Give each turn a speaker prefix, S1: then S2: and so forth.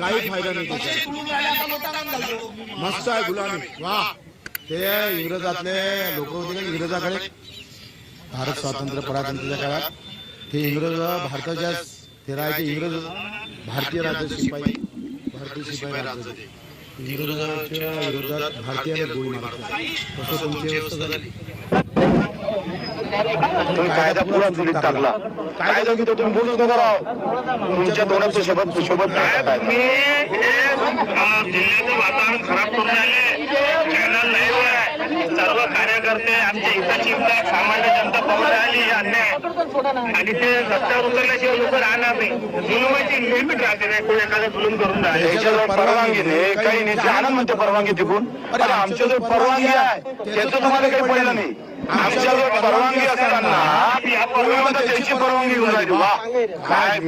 S1: काही फायदा नाही त्याचा. मस्त आहे गुलामी. वा, ते इंग्रजातले लोक होते का इंग्रजाकडे भारत स्वातंत्र्य परातंत्र्याच्या काळात ते इंग्रज भारताच्या ते राहायचे इंग्रज भारतीय राज्य शिपाई भारतीय शिपाई राज्य इंग्रजांच्या विरोधात भारतीयाने गोळी मारली. तसं तुमची व्यवस्था झाली.
S2: तुम्ही कायदा पुरा चुलीत टाकला. कायदा की तुम्ही बोलू नका राव. तुमच्या तोंडाचं शब्द सोबत
S3: मी जिल्ह्याचं वातावरण खराब करून राहिले. चॅनल लाईव्ह आहे. सर्व कार्यकर्ते आमच्या हिताची सामान्य जनता पाहून राहिली अन्याय आणि ते रस्त्यावर उतरल्याशिवाय लोक राहणार नाही. जुलुमाची लिमिट राहते नाही. कोण एखादा जुलूम करून राहिले
S2: याच्याजवळ परवानगी नाही काही नाही. ते आनंद म्हणते परवानगी तिकून. अरे आमच्याजवळ परवानगी आहे त्याचं तुम्हाला काही पडलं नाही. आमच्याजवळ परवानगी असताना या परवानगी त्यांची परवानगी घेऊन राहिली. वा काय